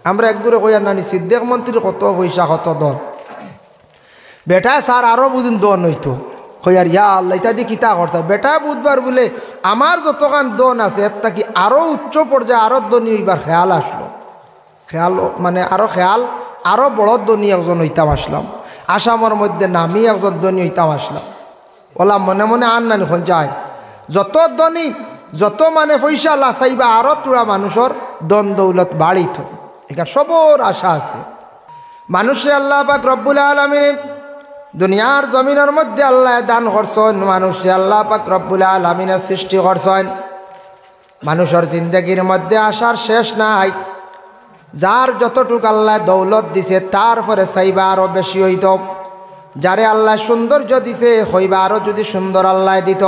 আমরা একগুড়ে কইয়া নানি সিদ্দিক মন্ত্রীর কত পয়সা কত দন বেটা স্যার আরও বুঝুন দন হইতো কইয়ার ইয়া আল্লাহ ইতা দিয়ে কিতা করতে বেটা বুধবার বলে আমার যতখান দন আছে এর কি আরও উচ্চ পর্যায়ে আরও দনী হইবার খেয়াল আসলো খেয়াল মানে আরও বড় দনী একজন হইতাম আসলাম আসামের মধ্যে নামি একজন দনী হইতাম আসলাম ওলা মনে মনে আন নানি হল যায় যত দনী যত মানে পয়সা লাচাইবা আরও তোরা মানুষের দন দৌলত বাড়িত এটা সবর আশা আছে মানুষে আল্লাহ পাক রব্বুল আলামিন দুনিয়ার জমিনের মধ্যে আল্লাহ দান করছেন মানুষে আল্লাহ পাক রব্বুল আলামিনের সৃষ্টি করছেন মানুষের জিন্দগির মধ্যে আসার শেষ নাই যার যতটুক আল্লাহ দৌলত দিছে তারপরে চাইবা আরও বেশি হইত যারে আল্লাহ সৌন্দর্য দিছে হইবা আরও যদি সুন্দর আল্লাহ দিত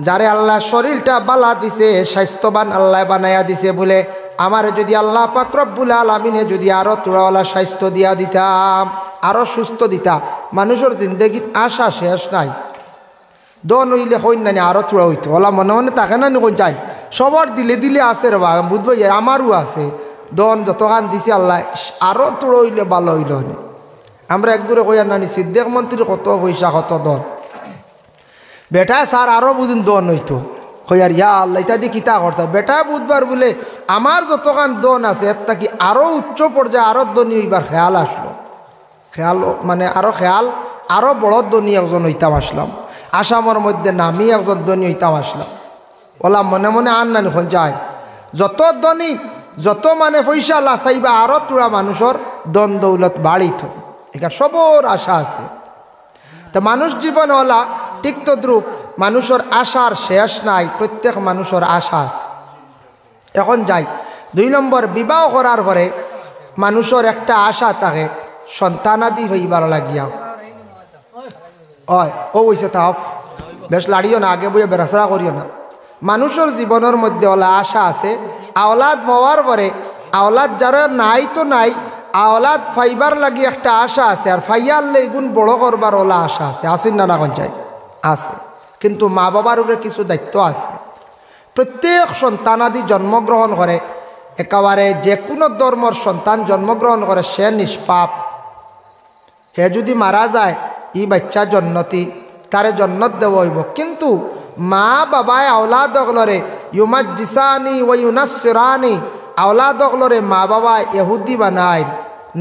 যারে আল্লাহ শরীরটা বালা দিছে স্বাস্থ্যবান আল্লাহ বানাইয়া দিছে বলে আমার যদি আল্লাহ পাক রব্বুল আলামিনে যদি আরও তোরাওয়ালা স্বাস্থ্য দিয়া দিতাম আরও সুস্থ দিতা মানুষের জিন্দগির আশা শেষ নাই দন হইলে হইন নানি আরও তোরা হইতো ওলা মনে মনে তাকে না কোন চাই সবার দিলে দিলে আছে রে বা বুঝবো আমারও আছে দন যতখান দিছে আল্লাহ আরও তোরা হইলে ভালো হইল হইলে আমরা একগুড়ে কইয়া নানি সিদ্দিক মন্ত্রীর কত পয়সা কত দন বেটা স্যার আরও বুঝুন দন হইতো কইয়ার ইয়া আল্লাহ ইতা দিয়ে কিতা করতে বেটা বুধবার বলে আমার যতখান দন আছে এর কি আরও উচ্চ পর্যায়ে আরও দনী হইবার খেয়াল আসলো খেয়াল মানে আরও বড় দনী একজন হইতাম আসলাম আসামের মধ্যে নামি একজন দনী হইতাম আসলাম ওলা মনে মনে আন নানি হল যায় যত দনী যত মানে পয়সা লাচাইবা আরও তোরা মানুষের দন দৌলত বাড়িত এটা সবর আশা আছে তা মানুষ জীবন ওলা ঠিক তদ্রুপ মানুষের আশার শেষ নাই প্রত্যেক মানুষের আশা আছে এখন যাই 2 নম্বর বিবাহ করার পরে মানুষের একটা আশা থাকে সন্তানাদি হইবার লাগিয়া হয় ও হইছে তাও বেশ লাড়িও না আগে বইয়ে বেড়াচড়া করিও না মানুষের জীবনের মধ্যে ওলা আশা আছে আওলাদ হওয়ার পরে আওলাদ যারা নাই তো নাই আওলাদ ফাইবার লাগি একটা আশা আছে আর ফাইয়ারলে এগুন বড় করবার ওলা আশা আছে আসেন না কোন চাই আছে কিন্তু মা বাবার উপরে কিছু দায়িত্ব আছে প্রত্যেক সন্তানাদি জন্মগ্রহণ করে একেবারে যে কোনো ধর্মর সন্তান জন্মগ্রহণ করে সে নিষ্পাপ হে যদি মারা যায় ই বাচ্চা জন্নতি তারে জন্নত দেওয়া হইব কিন্তু মা বাবায় আওলাদ অগলরে ইউমাজ্জিসানি ও ইউনাসসিরানি আওলাদ অগলরে মা বাবা ইহুদি বানায়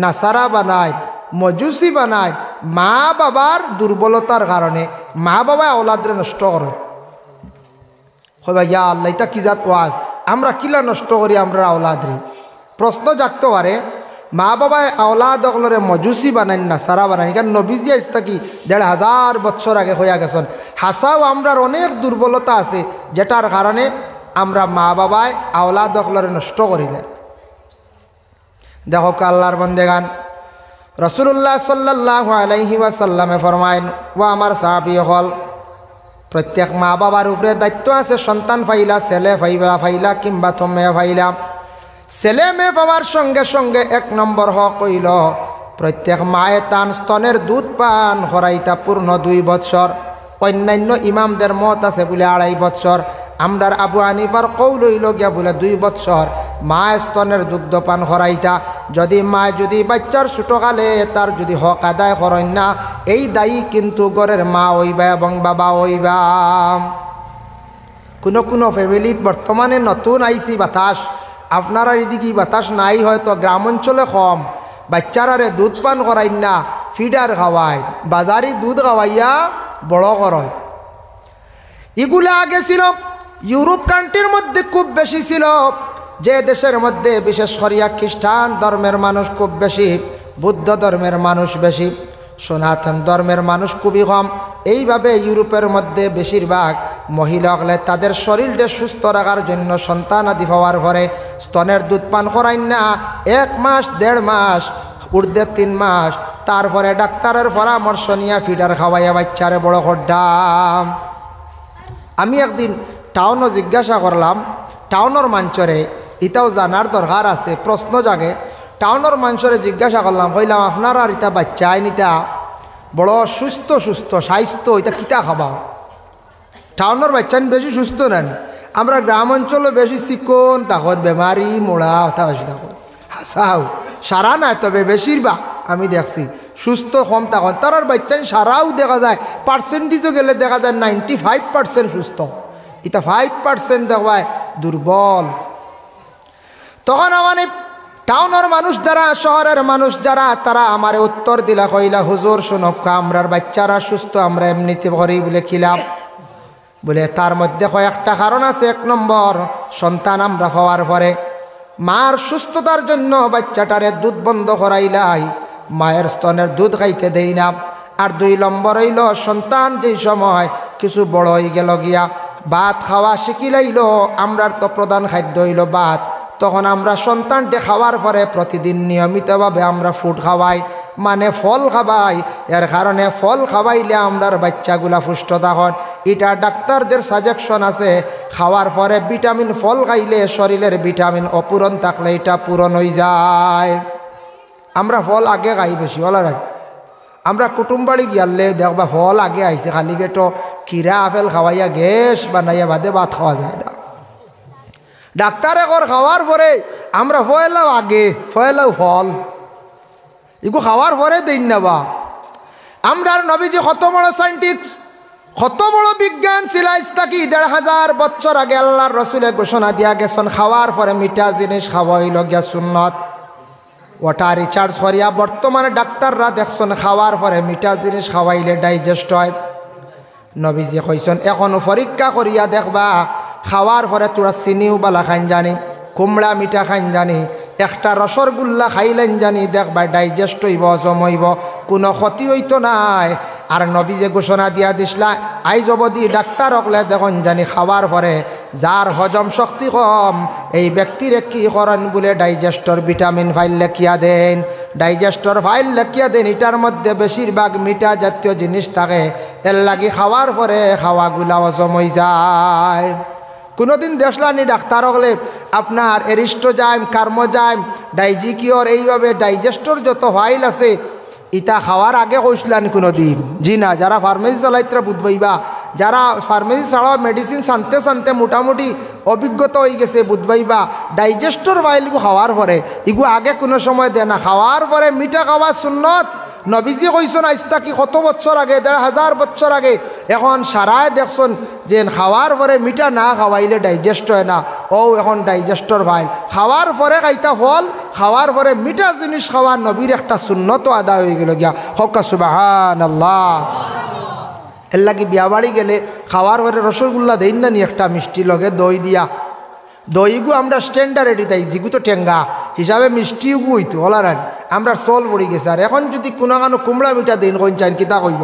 নাসারা বানায় মজুসি বানায় মা বাবার দুর্বলতার কারণে মা বাবা আওলাদরে নষ্ট করে হইবা ইয়া আল্লাহ এটা কি জাত ওয়াজ আমরা কিলা নষ্ট করি আমরা আওলাদরে প্রশ্ন জাগতে পারে মা বাবায় আওলাদ অগলরে মজুসি বানাই না সারা বানাই কারণ নবীজি আজটা কি 1500 বছর আগে হইয়া গেছেন হাসাও আমরার অনেক দুর্বলতা আছে যেটার কারণে আমরা মা বাবায় আওলাদ অগলরে নষ্ট করি না দেখো আল্লাহর বন্দেগান রাসূলুল্লাহ সাল্লাল্লাহু আলাইহি ওয়াসাল্লামে ফরমায়েন ও আমার সাহাবী হল প্রত্যেক মা বাবার উপরে দায়িত্ব আছে সন্তান ফাইলা ছেলে ফাইলা কিংবা তুমি ফাইলা ছেলে মেয়ে পাওয়ার সঙ্গে সঙ্গে 1 নম্বর হক হইল প্রত্যেক মায়ে তান স্তনের দুধ পান করাইতা পূর্ণ 2 বৎসর অন্যান্য ইমামদের মত আছে বলে 2.5 বৎসর আমরার আবু হানিফার কৌল হইল গিয়া বলে 2 বৎসর মা স্তনের দুগ্ধ পান করাইতা যদি মা যদি বাচ্চার ছোটকালে তার যদি হক আদায় করেন না এই দায়ী কিন্তু ঘরের মা হইবা এবং বাবা হইবা কোনো ফ্যামিলিত বর্তমানে নতুন আইসি বাতাস আপনারা এদিকে বাতাস নাই হয়তো গ্রাম অঞ্চলে কম বাচ্চারারে দুধ পান করাই না ফিডার খাওয়ায় বাজারি দুধ খাওয়াইয়া বড় করয় এগুলা আগে ছিল ইউরোপ কান্ট্রির মধ্যে খুব বেশি ছিল যে দেশের মধ্যে বিশেষ করিয়া খ্রিস্টান ধর্মের মানুষ খুব বেশি বুদ্ধ ধর্মের মানুষ বেশি সনাতন ধর্মের মানুষ খুবই কম এইভাবে ইউরোপের মধ্যে বেশিরভাগ মহিলা হলে তাদের শরীরকে সুস্থ রাখার জন্য সন্তান আদি হওয়ার পরে স্তনের দুধ পান করাই না 1 মাস 1.5 মাস ঊর্ধ্বে 3 মাস তারপরে ডাক্তারের পরামর্শ নিয়ে ফিডার খাওয়াইয়া বাচ্চারে বড় করতাম আমি একদিন টাউনও জিজ্ঞাসা করলাম টাউনের মানুষরে এটাও জানার দরকার আছে প্রশ্ন জাগে টাউনের মানুষরে জিজ্ঞাসা করলাম কইলাম আপনারা আর এটা বাচ্চা আইনিটা বড় সুস্থ স্বাস্থ্য এটা কিতা খাবা টাউনের বাচ্চা বেশি সুস্থ নেন আমরা গ্রাম অঞ্চলে বেশি চিকন তখন বেমারি মোড়া ওটা বেশি থাকো হাসাও সারা নাই, তবে বেশিরভাগ আমি দেখছি সুস্থ কম তখন তার বাচ্চা সারাও দেখা যায়, পার্সেন্টেজও গেলে দেখা যায় 95% সুস্থ, এটা 5% দেখবায় দুর্বল। তখন মানে টাউনের মানুষ যারা, শহরের মানুষ যারা, তারা আমার উত্তর দিলা কইলা, হুজুর শুনক, আমরার বাচ্চারা সুস্থ, আমরা এমনিতে করি বলে খিলাম বলে। তার মধ্যে কয়েকটা কারণ আছে। 1 নম্বর, সন্তান আমরা হওয়ার পরে মার সুস্থতার জন্য বাচ্চাটারে দুধ বন্ধ করাইলাই, মায়ের স্তনের দুধ খাইতে দেই না। আর 2 নম্বর হইল, সন্তান যেই সময় কিছু বড় হয়ে গেল গিয়া ভাত খাওয়া শিখিলাইল, আমরার তো প্রধান খাদ্য হইল ভাত, তখন আমরা সন্তানটি খাওয়ার পরে প্রতিদিন নিয়মিতভাবে আমরা ফুড খাওয়াই, মানে ফল খাওয়াই। এর কারণে ফল খাওয়াইলে আমরার বাচ্চাগুলা পুষ্ট তখন, এটা ডাক্তারদের সাজেশন আছে। খাওয়ার পরে ভিটামিন ফল খাইলে শরীরের ভিটামিন অপূরণ থাকলে এটা পূরণ হয়ে যায়। আমরা ফল আগে খাই বেশি, বলা রাখ। আমরা কুটুম বাড়ি গিয়ালে দেখবা ফল আগে আইছে, খালি পেটো কিরা আপেল খাওয়াইয়া গ্যাস বানাইয়া বাদে ভাত খাওয়া যায় না। ডাক্তারে কর খাওয়ার পরে আমরা ফয়লাও আগে, ফয়লাও ফল এগু খাওয়ার পরে দিন না বা। আমরা নবীজি কত বড় সাইন্টিস্ট, কত বড় বিজ্ঞান ছিল। থাকি 1500 বছর আগে আল্লাহর রসুলের ঘোষণা দিয়া গেছেন, খাওয়ার পরে মিঠা জিনিস খাওয়াইল গিয়া সুন্নত। ওটা রিচার্জ করিয়া বর্তমানে ডাক্তাররা দেখছেন খাওয়ার পরে মিঠা জিনিস খাওয়াইলে ডাইজেস্ট হয়। নবীজি কইছেন এখনো পরীক্ষা করিয়া দেখবা, খাওয়ার পরে তোরা চিনিও বালা খাইন জানি, কুমড়া মিঠা খাইন জানি, একটা রসগোল্লা খাইলেন জানি, দেখবা ডাইজেস্ট হইব, হজম হইব, কোনো ক্ষতি হইতো নাই। আর নবীজি ঘোষণা দিয়া দিসলা, আইজ অবধি ডাক্তার হকলে দেখুন জানি খাওয়ার পরে যার হজম শক্তি কম, এই ব্যক্তির কি করেন বলে ডাইজেস্টর ভিটামিন ফাইল লেখিয়া দেন, ডাইজেস্টর ফাইল লেখিয়া দেন। এটার মধ্যে বেশিরভাগ মিঠা জাতীয় জিনিস থাকে, এর লাগি খাওয়ার পরে খাওয়াগুলা হজম হয়ে যায়। কোনোদিন দেখলানি ডাক্তার হলে আপনার এরিস্টোজাইম, কার্মোজাইম, ডাইজিকিওর, এইভাবে ডাইজেস্টর যত ফাইল আছে ইটা খাওয়ার আগে কইসলান কোনোদিন? জি না। যারা ফার্মেসি চালাইতরা বুঝবাইবা, যারা ফার্মেসি ছাড়াও মেডিসিন সানতে সানতে মোটামুটি অভিজ্ঞতা হয়ে গেছে, বুঝবাইবা ডাইজেস্টর ফাইলগু খাওয়ার পরে ইগু আগে কোনো সময় দেয় না। খাওয়ার পরে মিঠা খাওয়া সুন্নত। নবীজি কইছেন আজ তাকি কত বছর আগে, 1500 বছর আগে। এখন সারায় দেখছেন যে খাওয়ার পরে মিঠা না খাওয়াইলে ডাইজেস্ট হয় না। ও এখন ডাইজেস্টর ফাইল খাওয়ার পরে খাইতা ফল, খাওয়ার পরে মিঠা জিনিস খাওয়া নবীর একটা সুন্নত আদায় হয়ে গেল গিয়া। হক্কা সুবহানাল্লাহ। এর লাগি বিয়া বাড়ি গেলে খাওয়ার পরে রসগোল্লা দেন না নি একটা মিষ্টি লগে দই দিয়া, দইগু আমরা স্ট্যান্ডার্ড এটাই জিগু তো টেঙ্গা হিসাবে মিষ্টিগু হইতো হলারান, আমরা চল পড়ি গেছে। আর এখন যদি কোনো কানো কুমড়া মিঠা দেন কইন চান কিতা কইব?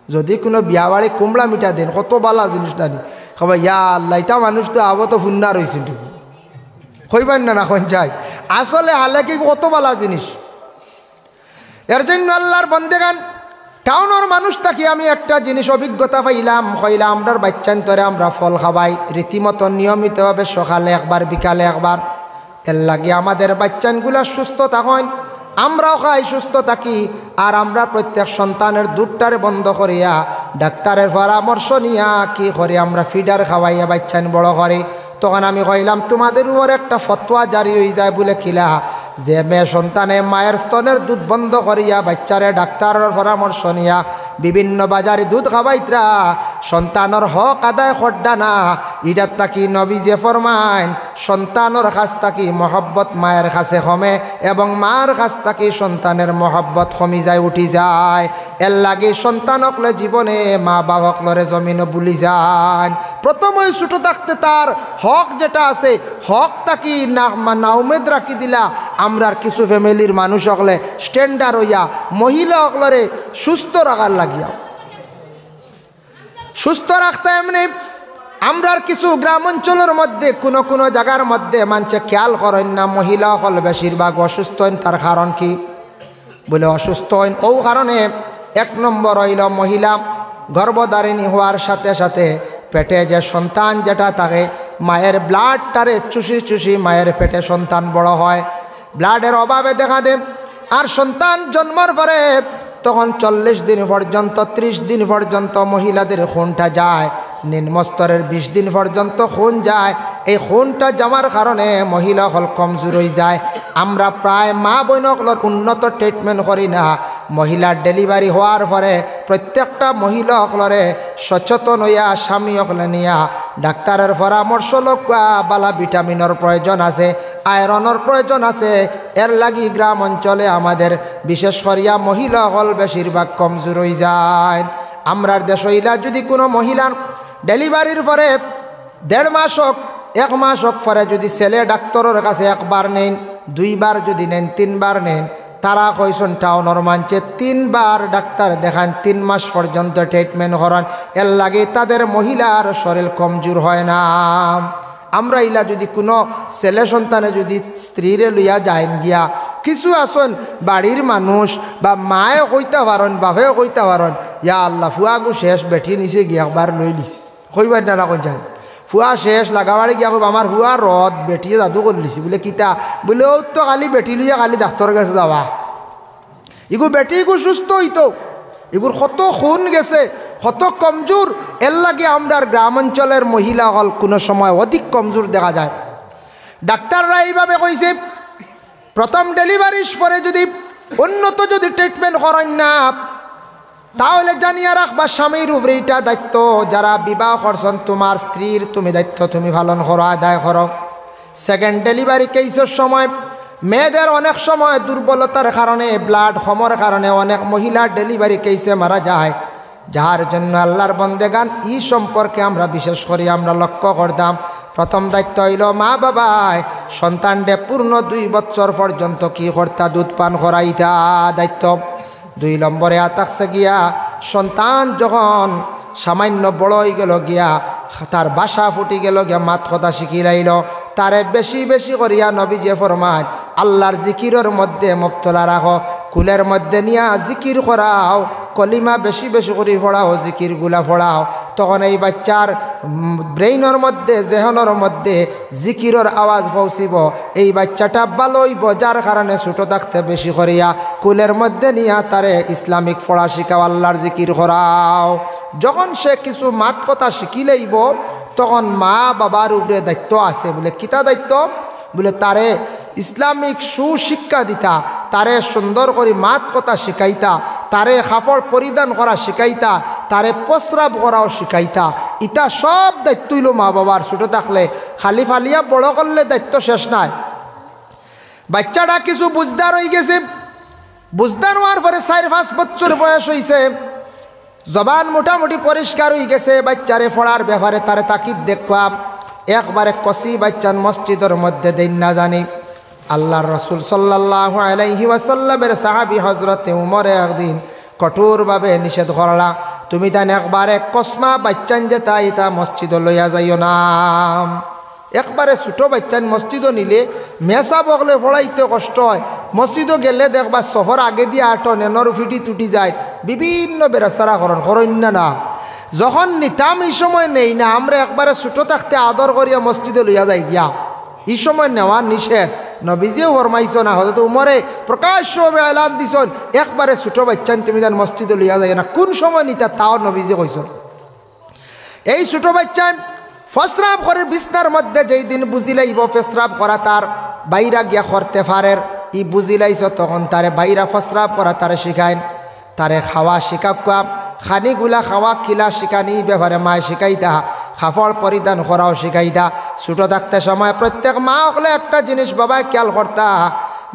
যদি কোনো বিয়া বাড়ি কুমড়া মিঠা দেন, কত বালা জিনিস নানি কবা, ইয়া আল্লাহ এটা মানুষ তো আবো তো ফুন্না রয়েছে ঠিক কইবেন না, না কইন চাই আসলে হালে কি কত বালা জিনিস। এর জন্য আল্লাহর বন্দেগান টাউনের মানুষ থাকি আমি একটা জিনিস অভিজ্ঞতা পাইলাম, কইলাম আমরার বাচ্চান্তরে আমরা ফল খাওয়াই রীতিমতো নিয়মিতভাবে, সকালে একবার বিকালে একবার। এর লাগে আমাদের বাচ্চানগুলা সুস্থ থাকেন, আমরাও খাই সুস্থ থাকি। আর আমরা প্রত্যেক সন্তানের দুধটারে বন্ধ করিয়া ডাক্তারের পরামর্শ নিয়া কি করি আমরা ফিডার খাওয়াইয়া বাচ্চান বড় করে। তখন আমি কইলাম তোমাদের উপর একটা ফতোয়া জারি হয়ে যায় বলে খিলা, যে মেয়ে সন্তানে মায়ের স্তনের দুধ বন্ধ করিয়া বাচ্চারে ডাক্তারের পরামর্শ নিয়া বিভিন্ন বাজারে দুধ খাওয়াইতরা, সন্তানের হক আদায় করডা না। ইটার তাকি নবী যে ফরমাইন, সন্তানের কাছ তাকি মহব্বত মায়ের কাছে কমে এবং মার কাছ তাকি সন্তানের মহব্বত কমি যায়, উঠি যায়। এর লাগে সন্তানকলে জীবনে মা বাবকলরে জমিনে বুলি যান। প্রথম ওই ছোটো থাকতে তার হক যেটা আছে, হক তাকি না উমেদ রাখি দিলা। আমরার কিছু ফ্যামিলির মানুষ হকলে স্ট্যান্ডার্ড হইয়া মহিলা হকলরে সুস্থ রাখার লাগিয়া, সুস্থ রাখতে এমনি আমরার কিছু গ্রাম অঞ্চলের মধ্যে কোনো কোনো জায়গার মধ্যে মানুষে খেয়াল করেন না, মহিলা হল বেশিরভাগ অসুস্থ হন। তার কারণ কি বলে অসুস্থ হন? ও কারণে 1 নম্বর হইল মহিলা গর্ভধারিণী হওয়ার সাথে সাথে পেটে যে সন্তান যেটা থাকে, মায়ের ব্লাডটারে চুষি চুষি মায়ের পেটে সন্তান বড় হয়, ব্লাডের অভাবে দেখা দেয়। আর সন্তান জন্মের পরে তখন 40 দিন পর্যন্ত 30 দিন পর্যন্ত মহিলাদের খুনটা যায়, নিম্নস্তরের 20 দিন পর্যন্ত খুন যায়। এই খুনটা জমার কারণে মহিলা হল কমজোর হয়ে যায়। আমরা প্রায় মা বোনগুলোর উন্নত ট্রিটমেন্ট করি না। মহিলার ডেলিভারি হওয়ার পরে প্রত্যেকটা মহিলা হলরে সচেতন হইয়া স্বামী হলে নিয়া ডাক্তারের পরামর্শ লোকা বালা ভিটামিনের প্রয়োজন আছে, আয়রনের প্রয়োজন আছে। এর লাগি গ্রাম অঞ্চলে আমাদের বিশেষ করিয়া মহিলা হল বেশিরভাগ কমজোর হয়ে যায়। আমরার দেশ হইলা যদি কোনো মহিলার ডেলিভারির পরে 1.5 মাস হোক 1 মাস হোক পরে যদি ছেলে ডাক্তারের কাছে একবার নেন, 2 বার যদি নেন, 3 বার নেন, তারা কইসন টাউনের মানছে 3 বার ডাক্তার দেখান, 3 মাস পর্যন্ত ট্রিটমেন্ট করান। এর লাগে তাদের মহিলার শরীর কমজোর হয় না। আমরা ইলা যদি কোনো ছেলে সন্তানে যদি স্ত্রীরে লইয়া যায় গিয়া, কিছু আসন বাড়ির মানুষ বা মায়ে কইতে পারেন, বাপেও কইতে পারেন, ইয়া আল্লাহ ফুয়াগু শেষ বেঠি নিচে গিয়া একবার লই লিস, কইবার না কোন যায় ফুয়া শেষ লাগাবাড়ি গিয়া কইব আমার ফুয়া রদ বেটিয়ে জাদু করে লিছি বলে কিতা বলে ও তো খালি বেটি লইয়া খালি ডাক্তারের কাছে যাওয়া। এগু বেটি এগু সুস্থ হইতো, এগুর কত খুন গেছে, কত কমজোর। এর লাগে আমরা গ্রাম অঞ্চলের মহিলা হল কোনো সময় অধিক কমজোর দেখা যায়। ডাক্তাররা এইভাবে কইছে প্রথম ডেলিভারির পরে যদি উন্নত যদি ট্রিটমেন্ট করেন না, তাহলে জানিয়ে রাখবা স্বামীর উপরে এটা দায়িত্ব। যারা বিবাহ করছেন তোমার স্ত্রীর তুমি দায়িত্ব তুমি পালন করো, আদায় করো। সেকেন্ড ডেলিভারি কেসের সময় মেয়েদের অনেক সময় দুর্বলতার কারণে, ব্লাড কমর কারণে অনেক মহিলা ডেলিভারি কেসে মারা যায়। যার জন্য আল্লাহর বন্দেগান ই সম্পর্কে আমরা বিশেষ করে আমরা লক্ষ্য করতাম। প্রথম দায়িত্ব হইল মা বাবায় সন্তানকে পূর্ণ 2 বছর পর্যন্ত কি করতা, দুধ পান করাইতা দায়িত্ব। 2 নম্বরে আতাকছে গিয়া সন্তান যখন সামান্য বড় হয়ে গেল গিয়া, তার বাসা ফুটি গেল গিয়া, মাত কথা শিখি লাইল, তারে বেশি বেশি করিয়া নবীজি ফরমায় আল্লাহর জিকিরের মধ্যে মুবতলা রাখো, কুলের মধ্যে নিয়া জিকির করাও, কলিমা বেশি বেশি করে পড়াও, জিকিরগুলা পড়াও। তখন এই বাচ্চার ব্রেইনের মধ্যে, জেহনের মধ্যে জিকিরের আওয়াজ পৌঁছিব, এই বাচ্চাটা ভালো হইব। যার কারণে ছোটো থাকতে বেশি করিয়া কুলের মধ্যে নিয়া তারে ইসলামিক পড়া শিখাও, আল্লাহর জিকির করাও। যখন সে কিছু মাত কথা শিখি লইব, তখন মা বাবার উপরে দায়িত্ব আছে। বলে কিতা দায়িত্ব? বলে তারে ইসলামিক সুশিক্ষা দিতা, তারে সুন্দর করে মাত কথা শিখাইতা, তারে কাপড় পরিধান করা শিখাইতা, তারে প্রস্রাব করাও শিখাইতা। ইটা সব দায়িত্ব হইল মা বাবার। ছোটো থাকলে খালি ফালিয়া বড় করলে দায়িত্ব শেষ নাই। বাচ্চাটা কিছু বুঝদার হয়ে গেছে, বুঝদার হওয়ার পরে 4-5 বছর বয়স হয়েছে, জবান মোটামুটি পরিষ্কার হয়ে গেছে, বাচ্চারে পড়ার ব্যাপারে তারে তাকিদ দেখবা। একবারে কষি বাচ্চান মসজিদের মধ্যে দেন না জানি। আল্লাহর রসুল সাল্লাল্লাহু আলাইহি ওয়াসাল্লামের সাহাবী হজরতে উমরে একদিন কঠোরভাবে নিষেধ করলা, তুমি তান একবারে কসমা বাচ্চান যেতা এটা মসজিদ লইয়া যাইও না। একবারে ছোটো বাচ্চান মসজিদও নিলে মেসা বগলে পড়াইতে কষ্ট হয়। মসজিদও গেলে দেখবা সফর আগে দিয়ে আটো নেনর ফিটি টুটি যায়, বিভিন্ন বেরাসারা করেন না। যখন নিতাম এই সময় নেই না, আমরা একবারে ছোটো থাকতে আদর করিয়া মসজিদে লইয়া যাই গিয়া, এই সময় নেওয়া নিষেধ। নবীজিও ফরমাইছ না, হয়তো উমরে প্রকাশ্যভাবে এলান দিছন একবারে ছোটো বাচ্চান তুমি তার মসজিদে লইয়া যাই না। কোন সময় নিতা তাও নবীজি কইছন। এই ছোটো বাচ্চান ফসরাব করে বিছনার মধ্যে যেই দিন বুঝি লাইব ফেসরাব করা তার বাইরা গিয়া করতে পারের, ই বুঝি লাইছ তখন তারে বাইরা ফসরাব করা তারে শিখাইন, তারে খাওয়া শিখাকুয়া, খানিগুলা খাওয়া কিলা শিখানি ব্যাপারে মায় শিখাইতা, কাপড় পরিধান করাও শিখাইতা। ছোটো থাকতে সময় প্রত্যেক মা হলে একটা জিনিস বাবায় খেয়াল করতা,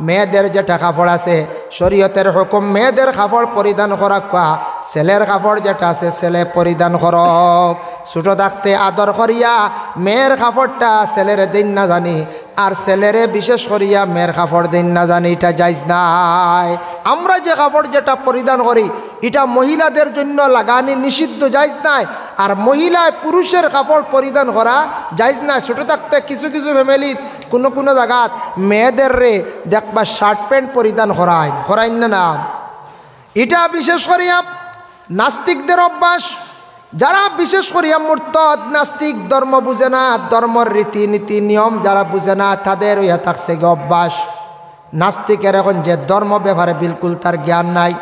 মেয়েদের যেটা কাপড় আছে শরীয়তের হুকুম মেয়েদের কাপড় পরিধান করা কোয়া, ছেলের কাপড় যেটা আছে ছেলে পরিধান করক। ছোটো থাকতে আদর করিয়া মেয়ের কাপড়টা ছেলের দিন না জানি, আর ছেলেরে বিশেষ করিয়া মেয়ের কাপড় দিন না জানি, এটা জায়জ নাই। আমরা যে কাপড় যেটা পরিধান করি এটা মহিলাদের জন্য লাগানি নিষিদ্ধ, জায়জ নাই। আর মহিলায় পুরুষের কাপড় পরিধান করা জায়জ নাই। ছোটো থাকতে কিছু কিছু ফ্যামিলিত কোনো জায়গাত মেয়েদের রে দেখবা শার্ট প্যান্ট পরিধান করায় না। এটা বিশেষ করিয়া নাস্তিকদের অভ্যাস। যারা বিশেষ করিয়া মুরতাদ নাস্তিক, ধর্ম বুঝে না, ধর্মর রীতিনীতি নিয়ম যারা বুঝে না, তাদের ইয়া থাকছে অভ্যাস। নাস্তিকের এখন যে ধর্ম ব্যাপারে বিলকুল তার জ্ঞান নাই,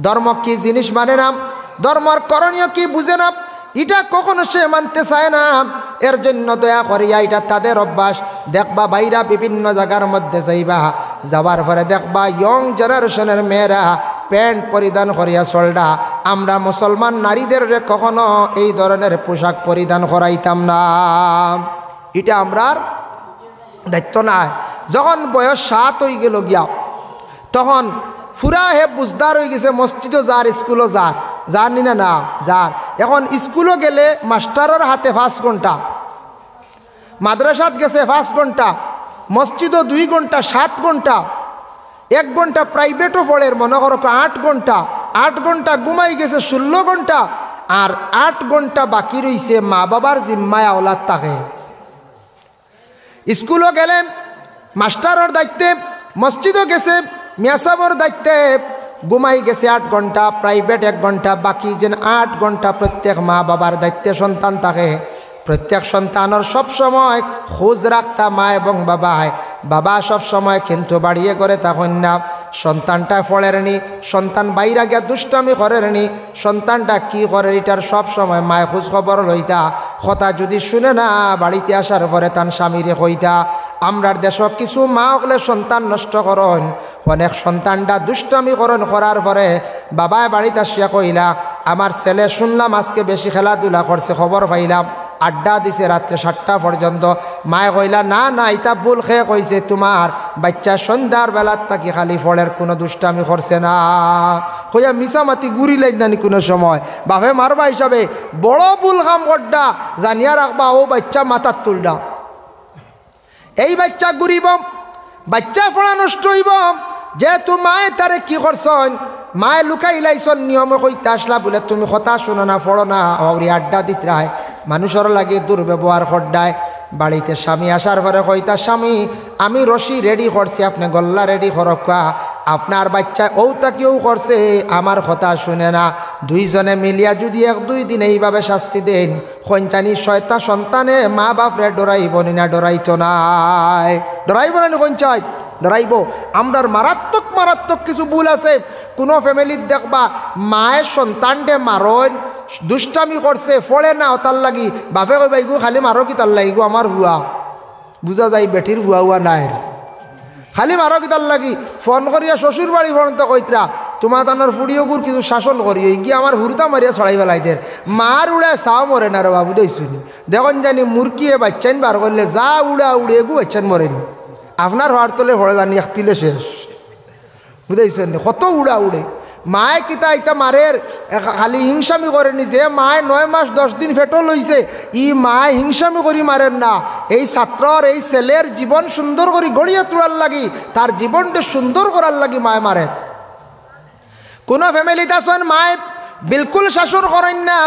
ধর্ম কি জিনিস মানে না, ধর্মর করণীয় কি বুঝে না, এটা কখনো সে মানতে চায় না। এর জন্য দয়া করিয়া এটা তাদের অভ্যাস। দেখবা বাইরা বিভিন্ন জায়গার মধ্যে যাইবা, যাবার পরে দেখবা ইয়ং জেনারেশনের মেয়েরা প্যান্ট পরিধান করিয়া চলডা। আমরা মুসলমান নারীদের কখনো এই ধরনের পোশাক পরিধান করাইতাম না। এটা আমরার দায়িত্ব নাই। যখন বয়স 7 হয়ে গেল গিয়া, তখন ফুরা হে বুঝদার হয়ে গেছে, মসজিদও যার, স্কুলও যার, জানি না না যার। এখন স্কুলও গেলে মাস্টারের হাতে 5 ঘন্টা, মাদ্রাসাত গেছে 5 ঘন্টা, মসজিদও 2 ঘন্টা, 7 ঘন্টা, 1 ঘন্টা প্রাইভেটও পড়ে, মনে করো 8 ঘন্টা, 8 ঘন্টা ঘুমাই গেছে 16 ঘন্টা, আর 8 ঘন্টা বাকি রইছে মা বাবার জিম্মায় আওলাদ থাকে। স্কুলও গেলেন মাস্টারের দায়িত্বে, মসজিদও গেছে মিয়াসাবর দায়িত্বে, ঘুমাই গেছে 8 ঘন্টা, প্রাইভেট 1 ঘন্টা, বাকি যেন 8 ঘন্টা প্রত্যেক মা বাবার দায়িত্বে সন্তান থাকে। প্রত্যেক সন্তানের সবসময় খোঁজ রাখতা মা এবং বাবায়। বাবা সবসময় কিন্তু বাড়িয়ে করে তখন না, সন্তানটা পড়েনি, সন্তান বাইরে গিয়া দুষ্টামি করেনি, সন্তানটা কি করে এটার সবসময় মায় খোঁজ খবর লইতা। কথা যদি শুনে না, বাড়িতে আসার পরে তার স্বামীরে কইতা। আমরার দেশ কিছু মা হলে সন্তান নষ্ট করন, অনেক সন্তানটা দুষ্টামি করন, করার পরে বাবায় বাড়িতে আসিয়া কইলা আমার ছেলে শুনলাম আজকে বেশি খেলাধুলা করছে, খবর পাইলাম, আড্ডা দিছে রাত্রে 7টা পর্যন্ত। মায়ে কইলা না না, এটা ভুল খেয়ে কইছে, তোমার বাচ্চা সন্ধ্যার বেলার তাকে খালি ফলের কোনো দুষ্টামি করছে না। কইয়া মিছামাতি গুড়ি লাইনি কোনো সময়। বাপে মারবা হিসাবে বড় ভুল কাম করডা, জানিয়া রাখবা ও বাচ্চা মাথার তুলডা। এই বাচ্চা ঘুরিব, বাচ্চা পড়া নষ্ট হইব। যেহেতু মায়ে তারে কি করছন, মায়ে লুকাই লাইছন, নিয়মে কইতে আসলা বলে তুমি কথা শুনো না, পড়ো না, ওরি আড্ডা দিত রায়, মানুষের লাগে দুর্ব্যবহার করডায়। বাড়িতে স্বামী আসার পরে কইতা স্বামী আমি রশি রেডি করছি, আপনি গল্লা রেডি করকা। আপনার বাচ্চা ওটা কেউ করছে, আমার কথা শুনে না। দুইজনে মিলিয়া যদি 1-2 দিন এইভাবে শাস্তি দেন, কঞ্চানি 6টা সন্তানে মা বাপরে ডরাইব না, ডরাইতো নাই, ডরাইব না কঞ্চাই ডরাইব। আমরার মারাত্মক মারাত্মক কিছু ভুল আছে। কোনো ফ্যামিলির দেখবা মায়ের সন্তানটে মারন, দুষ্টামি করছে, ফলে না, তার লাগি বাপে কইবা ইগু খালি মারো কি তার লাগি, আমার হুয়া বুঝা যায় বেটির হুয়া হুয়া নাই, খালি মারো কি তার লাগি। ফোন করিয়া শ্বশুর বাড়ি ফোনতে কইতরা তোমার তানার ফুড়িও গুড় কিছু শাসন করিও, গিয়ে আমার হুরতা মারিয়া ছড়াই ফেলাইদের। মার উড়ে চাও মরে না রে বাবু, দেখুনি দেখুন জানি মুরকিয়ে বাচ্চান বার করলে যা উড়া উড়ে এগু বাচ্চান মরেনি। আপনার হওয়ার তোলে ভরে জানি একতিলে শেষ, বুঝাইছেন কত উড়া উড়ে। মায়ে কিতা ইতা মারের খালি হিংসামি করেনি, যে মায়ে 9 মাস 10 দিন ফেটো লইছে, ই মায়ে হিংসামি করি মারেন না। এই ছাত্রর এই ছেলের জীবন সুন্দর করে গড়িয়া তোলার লাগি, তার জীবনটা সুন্দর করার লাগি মায়ে মারে। কোনো ফ্যামিলিতে আছেন মায়ে বিলকুল শাসন করেন না,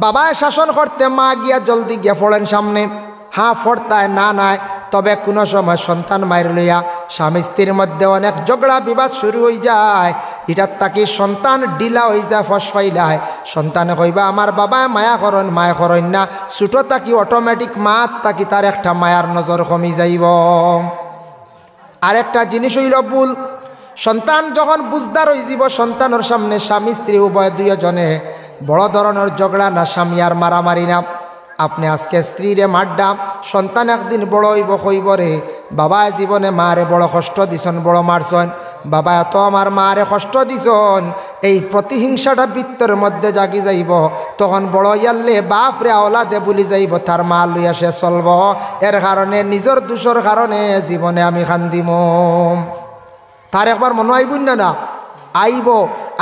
বাবায় শাসন করতে মা গিয়া জলদি গিয়া পড়েন সামনে, হ্যাঁ ফোরতায় না নাই। তবে কোনো সময় সন্তান মায়ের লইয়া স্বামী স্ত্রীর মধ্যে অনেক ঝগড়া বিবাদ শুরু হয়ে যায়। এটার তাকি সন্তান ডিলা হয়ে যায়, ফসফাইলায়। সন্তানে কইবা আমার বাবায় মায়া করেন, মায়া করেন না, ছোটো তাকি অটোমেটিক মাত তাকি তার একটা মায়ার নজর কমি যাইব। আরেকটা জিনিস হইল ভুল, সন্তান যখন বুঝদার হয়ে যাব, সন্তানের সামনে স্বামী স্ত্রী উভয় দুইজনে বড় ধরনের ঝগড়া না, স্বামী আর মারামারি না। আপনি আজকে স্ত্রীরে মারডাম, সন্তান একদিন বড় হইব, কইব রে বাবায় জীবনে মারে বড় কষ্ট দিছন, বড় মারছন, বাবা এত আমার মারে কষ্ট দিছন। এই প্রতিহিংসাটা বৃত্তর মধ্যে জাগি যাইব। তখন বড় ইয়াল্লে বাপরে আওলাদে বলি যাইব, তার মা লইয়া সে চলব। এর কারণে নিজের দোষের কারণে জীবনে আমি কান্দিম। তার একবার মনে আইব না আইব।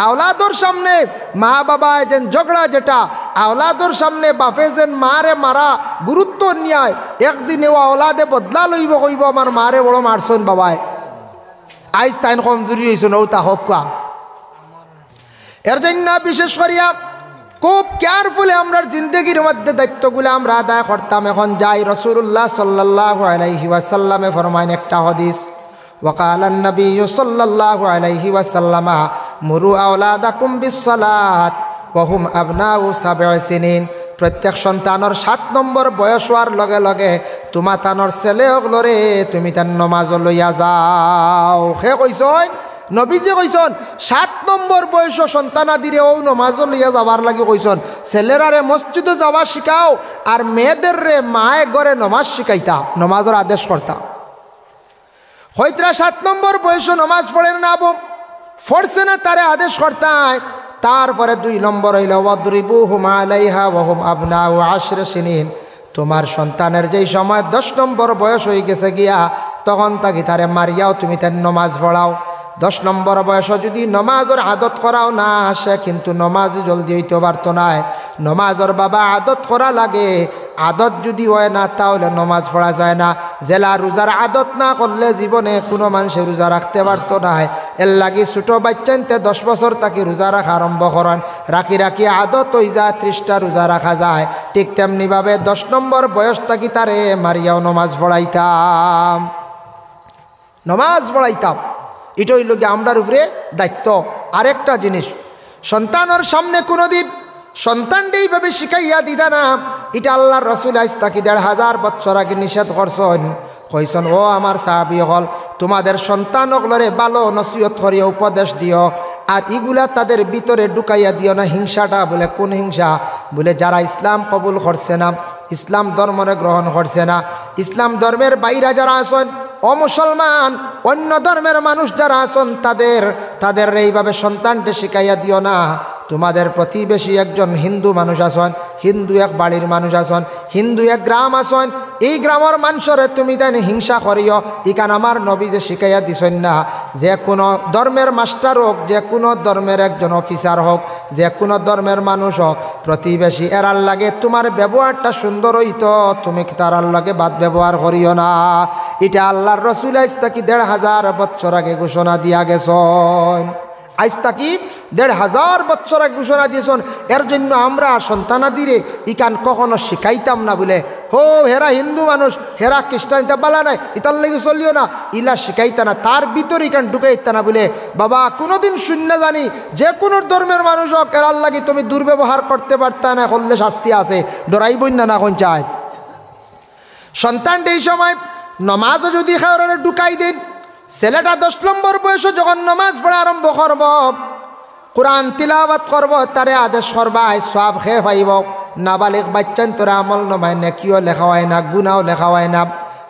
আওলাদর সামনে মা বাবা যেন ঝগড়া, যেটা আওলাদর সামনে বাপে যেন মারে মারা গুরুত্ব নিয়ায়, একদিনে ও আওলাদে বদলা লইব, কইব আমার মারে বড় মারছন বাবায়, আইস তাইন কমজোরি হয়েছেন ও তা হকা। এর জন্য বিশেষ করিয়া খুব কেয়ারফুলি আমরা জিন্দগির মধ্যে দায়িত্বগুলো আমরা আদায় করতাম। এখন যাই রাসূলুল্লাহ সাল্লাল্লাহু আলাইহি ওয়াসাল্লামে ফরমাইন একটা হাদিস, وقال النبي صلى الله عليه وسلم مروا أولادكم بالصلاة وهم أبناء 7 سنين। প্রত্যেক সন্তানের 7 নম্বর বয়স হওয়ার লগে লগে তোমার তানোর ছেলে হগলরে তুমি তার নমাজ লইয়া যাও। সে কইস নবীজি কইসন 7 নম্বর বয়স সন্তানাদিরে ও নমাজ লইয়া যাবার লাগি কইসন ছেলেরারে মসজিদে যাওয়া শিখাও আর মেয়েদের রে মায়ে ঘরে নমাজ শিখাইতা নমাজের আদেশ করতা হয়তরা 7 নম্বর বয়স নমাজ পড়েন না ফরছে না তারে আদেশ করতায় তারপরে 2 নম্বর হইল ওয়াদরিবুহুম আলাইহা ওয়া হুম আবনাউ 10 সিনিন তোমার সন্তানের যেই সময় 10 নম্বর বয়স হয়ে গেছে গিয়া তখন তাকে তারে মারিয়াও তুমি তার নমাজ পড়াও 10 নম্বর বয়স যদি নমাজের আদত করাও না সে কিন্তু নমাজই জলদি হইতে পারতো না নমাজের বাবা আদত করা লাগে আদত যদি হয় না তাহলে নমাজ পড়া যায় না জেলা রোজার আদত না করলে জীবনে কোনো মানুষের রোজা রাখতে পারতো না এর লাগি ছোটো বাচ্চানতে 10 বছর তাকে রোজা রাখা আরম্ভ করেন রাখি রাখি আদত হয়ে যায় 30টা রোজা রাখা যায় ঠিক তেমনিভাবে 10 নম্বর বয়স থাকি তারে মারিয়াও নমাজ পড়াইতাম এটা হইল গিয়ে আমরার উপরে দায়িত্ব আরেকটা জিনিস সন্তানের সামনে কোনোদিন সন্তানটা এইভাবে শিখাইয়া দিদা না এটা আল্লাহর রসুল আইস তাকি 1500 বছর আগে নিষেধ করছেন কইসন ও আমার সাহাবী হল তোমাদের সন্তানগুলোরে ভালো নসিহত করিয়া উপদেশ দিও আর এগুলা তাদের ভিতরে ঢুকাইয়া দিও না হিংসাটা বলে কোন হিংসা বলে যারা ইসলাম কবুল করছে না ইসলাম ধর্মরে গ্রহণ করছে না ইসলাম ধর্মের বাইরে যারা আছেন অমুসলমান অন্য ধর্মের মানুষ যারা আছেন তাদের এইভাবে সন্তানকে শিখাইয়া দিও না তোমাদের প্রতিবেশী একজন হিন্দু মানুষ আছেন হিন্দু এক বাড়ির মানুষ আছেন হিন্দু এক গ্রাম আছেন এই গ্রামের মানুষরে তুমি তাই হিংসা করিও ইকান আমার নবী যে শিখাইয়া দিছেন না যে কোনো ধর্মের মাস্টার হোক যে কোনো ধর্মের একজন অফিসার হোক যে কোনো ধর্মের মানুষ হোক প্রতিবেশী এরার লাগে তোমার ব্যবহারটা সুন্দর হইতো তুমি তারার লাগে বাদ ব্যবহার করিও না এটা আল্লাহর রসুল আইস তাকি 1500 বছর আগে ঘোষণা দিয়া গেছেন আইস তাকি 1500 বছর আগে ঘোষণা দিয়েছেন এর জন্য আমরা সন্তানাদিরে ইকান কখনো শিখাইতাম না বলে হো হেরা হিন্দু মানুষ হেরা খ্রিস্টানিটা বালা নাই ইতার লাগে চলিও না ইলা শিখাইতা না তার ভিতরে ইকান ঢুকাইতা না বলে বাবা কোনোদিন শূন্য জানি যে কোনো ধর্মের মানুষ হোক এরার লাগে তুমি দুর্ব্যবহার করতে পারতা না করলে শাস্তি আছে ডরাইবই না কোন চায় সন্তানটা এই সময় নমাজও যদি খাওয়ারে ঢুকাই দেন ছেলেটা 10 নম্বর বয়সে যখন নমাজ পড়া আরম্ভ করব কোরআন তিলাওয়াত করব তারে আদেশ করবাই সওয়াব খেয়ে পাইব নাবালিক বাচ্চান তোরা আমল নমায় নেকিও লেখা হয় না গুনাও লেখা হয় না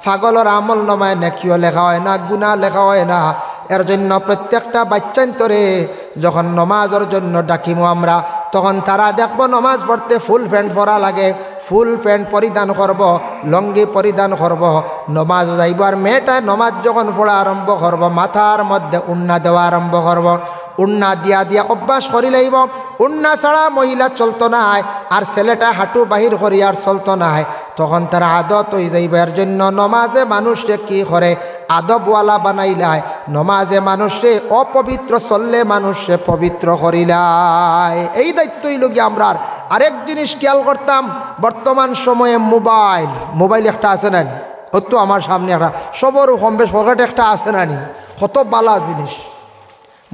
পাগলের আমল নমায় নেকিও লেখা হয় না গুনাহ লেখা হয় না এর জন্য প্রত্যেকটা বাচ্চান তোরে যখন নমাজের জন্য ডাকিমু আমরা তখন তারা দেখবো নমাজ পড়তে ফুল প্যান্ট পরা লাগে ফুল প্যান্ট পরিধান করব লঙ্গি পরিধান করব নমাজ যাইব আর মেয়েটা নমাজ যখন পড়া আরম্ভ করব মাথার মধ্যে উন্না দেওয়া আরম্ভ করব উন্না দিয়া দিয়া অভ্যাস করি লাইব উন্না ছাড়া মহিলা চলতো না আর ছেলেটা হাঁটু বাহির করি আর চলতো না তখন তার আদত হয়ে যাইব এর জন্য নমাজে মানুষে কি করে আদবওয়ালা বানাইলায় নমাজে মানুষে অপবিত্র চললে মানুষে পবিত্র করিলায় এই দায়িত্বই লোক আমরা আরেক জিনিস খেয়াল করতাম বর্তমান সময়ে মোবাইল একটা আছে না ও তো আমার সামনে একটা সবর কম বেশ পকেটে একটা আছে না নি কত বালা জিনিস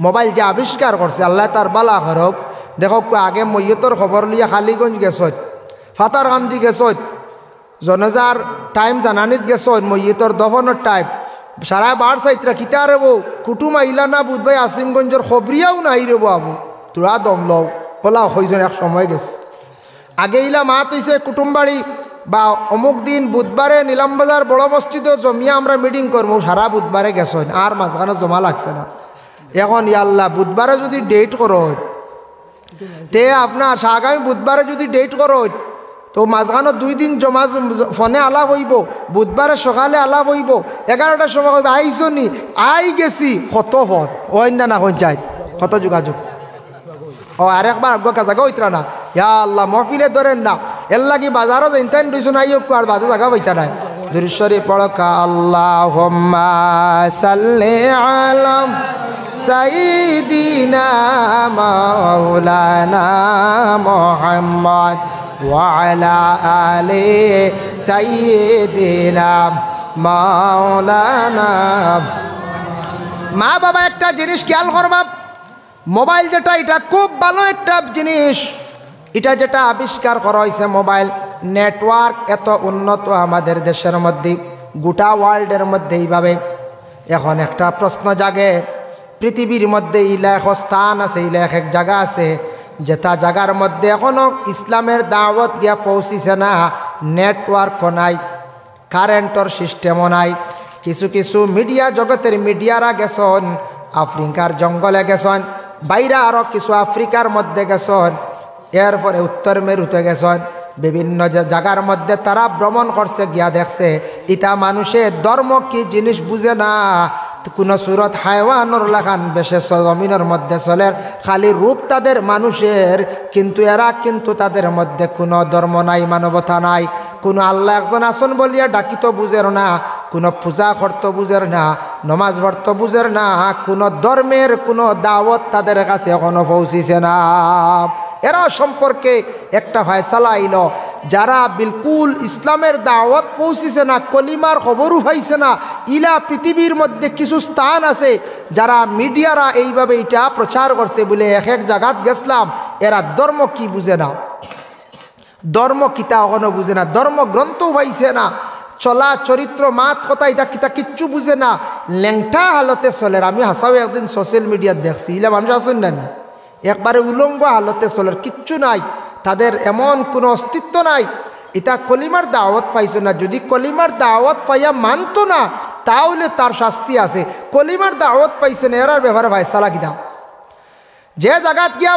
মোবাইল যে আবিষ্কার করছে আল্লাহ তার বালা করক দেখো আগে মৈয়তর খবর লিয়া খালিগঞ্জ গেছত ফাতারকান্দি গেছত জনজার টাইম জানানিত গেছত মৈয়তর দফনের টাইম সারা 12 সাইতরা কিতা রেবো কুটুম আইলা না বুধবাই আসিমগঞ্জের খবরিয়াও নাই রেবো আবু তোরা দম লও বলা হয়েছেন এক সময় গেছে আগে ইলা মাত হইছে কুটুম বাড়ি বা অমুক দিন বুধবারে নিলামবাজার বড় মসজিদে জমিয়া আমরা মিটিং করবো সারা বুধবারে গেছেন আর মাঝখানে জমা লাগছে না এখন ইয়াল্লা বুধবারে যদি ডেট করো তে আপনার আগামী বুধবারে যদি ডেট করো তো মাঝখানে 2 দিন জমা ফোনে আলাপ হইব বুধবারে সকালে আলাপ হইব 11টার সময় হইব আইসনি আই গেছি কত ফোন ওইন না কোন চাই কত যোগাযোগ ও আরেকবার আগ্রহ জায়গা হইতরা না ইয়া আল্লাহ মহফিলে ধরেন না এর লাগি বাজারও ইন্টারনেট দুইজন আইও আর বাজার জায়গা হইতা নাই দুরুশ্বরী পড়কা আল্লাহুম্মা সাল্লি আলা সাইয়্যিদিনা মাওলানা মুহাম্মদ ওয়া আলা আলি সাইয়্যিদিনা মাওলানা মা বাবা একটা জিনিস খেয়াল করবা মোবাইল যেটা এটা খুব ভালো একটা জিনিস এটা যেটা আবিষ্কার করা হয়েছে মোবাইল নেটওয়ার্ক এত উন্নত আমাদের দেশের মধ্যে গোটা ওয়ার্ল্ডের মধ্যে এইভাবে এখন একটা প্রশ্ন জাগে পৃথিবীর মধ্যে ইলা এক স্থান আছে, ইলা এক জায়গা আছে যেটা জায়গার মধ্যে এখনো ইসলামের দাওয়াত গিয়া পৌঁছিছে না। নেটওয়ার্কও নাই, কারেন্টর সিস্টেমও নাই। কিছু কিছু মিডিয়া জগতের মিডিয়ারা গেছন আফ্রিকার জঙ্গলে গেছন, বাইরে আরও কিছু আফ্রিকার মধ্যে গেছন, এরপরে উত্তর মেরুতে গেছন। বিভিন্ন জায়গার মধ্যে তারা ভ্রমণ করছে, গিয়া দেখছে ইটা মানুষের ধর্ম কি জিনিস বুঝে না। কোন সুরত হায়ওয়ানোর লাগান বেশে জমিনের মধ্যে চলে, খালি রূপ তাদের মানুষের, কিন্তু এরা কিন্তু তাদের মধ্যে কোনো ধর্ম নাই, মানবতা নাই। কোনো আল্লাহ একজন আসন বলিয়া ডাকিত বুঝের না, কোনো পূজা করত বুঝের না, নমাজ পড়ত বুঝের না, কোনো ধর্মের কোনো দাওয়াত তাদের কাছে এখনো পৌঁছিছে না। এরা সম্পর্কে একটা ফয়সালা আইল, যারা বিলকুল ইসলামের দাওয়াত পৌঁছিছে না, কলিমার খবরও পাইছে না, ইলা পৃথিবীর মধ্যে কিছু স্থান আছে যারা মিডিয়ারা এইভাবে এটা প্রচার করছে বলে এক এক জায়গাত গেছিলাম। এরা ধর্ম কি বুঝে না, ধর্ম কিতা এখনো বুঝে না, ধর্মগ্রন্থও পাইছে না, চলা চরিত্র মাত কথা এটা কিতা কিচ্ছু বুঝে না, ল্যাংটা হালতে চলে। আমি হাসাও একদিন সোশ্যাল মিডিয়াত দেখছি, ইলা মানুষ আসুন নেন একবারে উলঙ্গ হালতে চলে, কিচ্ছু নাই, তাদের এমন কোনো অস্তিত্ব নাই। এটা কলিমার দাওয়াত পাইছে না। যদি কলিমার দাওয়াত পাইয়া মানতো না তাহলে তার শাস্তি আছে। কলিমার দাওয়াত পাইছে না, এরার ব্যাপারে ফয়সালা কিনা। যে জায়গাত গিয়া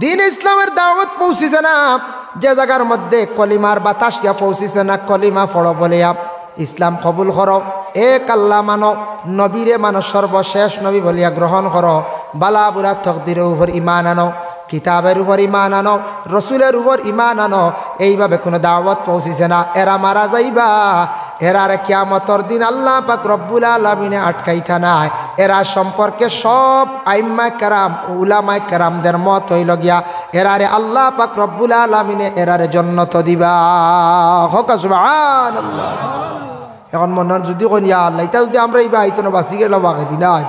দিন ইসলামের দাওয়াত পৌঁছিছে না, যে জায়গার মধ্যে কলিমার বাতাস গিয়া পৌঁছিছে না, কলিমা ফড়ো বলিয়া ইসলাম কবুল করো, এক আল্লাহ মানো, নবীরে মানো, সর্বশেষ নবী বলিয়া গ্রহণ করো, বালা বুড়া তকদিরের উপর ইমান আনো, কিতাবের উপর ইমান আনো, রসুলের উপর ইমান আনো, এইভাবে কোনো দাওয়াত পৌঁছিছে না, এরা মারা যাইবা। এরার কিয়ামতর দিন আল্লাহ পাক রব্বুল আলামিনে আটকাইতা নাই। এরা সম্পর্কে সব আইম্মায়ে কেরাম, উলামায়ে কেরামদের মত হইল গিয়া এরারে আল্লাহ পাক রব্বুল আলামিনে এরারে জান্নাত দিবা। হক সুবহানাল্লাহ। এখন মনে যদি কোন ইয়া আল্লাহ, এটা যদি আমরা এইবা আইতো না বাঁচি গেল বাকি দিলাই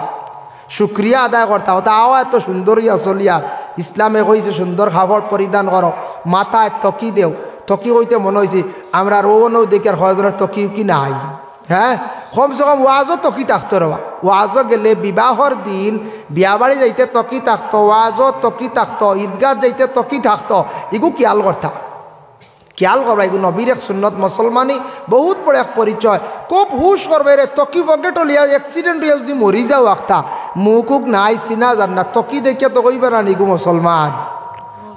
শুক্রিয়া আদায় করতাম। তাও এত সুন্দরই আসলিয়া ইসলামে কইছে সুন্দর খাবার পরিধান করো, মাথায় তকি দেও। তকি হইতে মনে হয়েছে আমরা রোনও দেখার হজরের তকি কি নাই। হ্যাঁ, কমসে কম ওয়াজও তকি থাকতো রবা। ওয়াজও গেলে বিবাহর দিন বিয়া বাড়ি যাইতে তকি থাকতো, ওয়াজও তকি থাকতো, ঈদগাহ যাইতে তকি থাকতো। এগু খেয়াল করতাম, খেয়াল করবা। এগুলো নবীর এক সুন্নত, মুসলমানই বহুত বড় এক পরিচয়। খুব হুশ করবে রে, তকি পকেট লিয়া অ্যাক্সিডেন্ট হইয়া যদি মরি যাও একটা মুখুক নাই চিনা যান না, তকি দেখিয়া তো কইবার আনি গু মুসলমান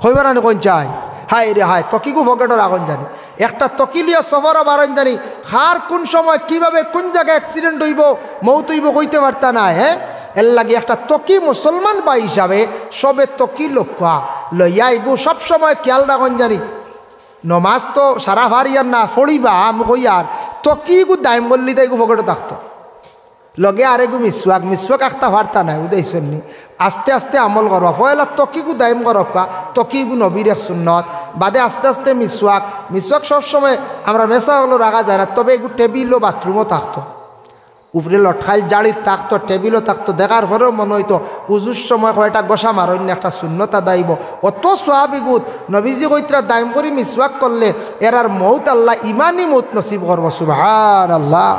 হইবার আনি কোন চাই। হাই রে হাই, তকিগু পকেটের আগুন জানি, একটা তকি লিয়া সফর বারণ জানি, হার কোন সময় কিভাবে কোন জায়গায় অ্যাক্সিডেন্ট হইব মৌত হইব কইতে পারতা না। হ্যাঁ, এর লাগে একটা তকি মুসলমান বা হিসাবে সবে তকি লক্ষ্য লইয়া এগু সবসময় খেয়াল রাখুন জানি। নমাজ তো সারা ভারিয়ার না ফড়িবা আমি কইয়ার তকিগু দায়ম বললি তাই গু পকেটে থাকতো লগে আরেগু মিসওয়াক আঁকতা ভারতা নাই উদাইছেন নি। আস্তে আস্তে আমল করবা, পয়লা তকিগু দায়ম করবা, তকিগু নবীর এক সুন্নত বাদে আস্তে আস্তে মিসওয়াক সবসময় আমরা মেশা হলো রাখা যায় না। তবে এগু টেবিলও বাথরুমও থাকতো, উপরে লটকাইল জাড়ির থাকতো, টেবিলও থাকতো। দেখার পরেও মনে হইতো উজুর সময় কয়টা গোসা মারন্য একটা শূন্যতা দাইব। অত সোহাবিগুত নবীজি কইতরা দায়ম করি মিসওয়াক করলে এরার মৌত আল্লাহ ইমানি মৌত নসিব করবো। সুবহানাল্লাহ।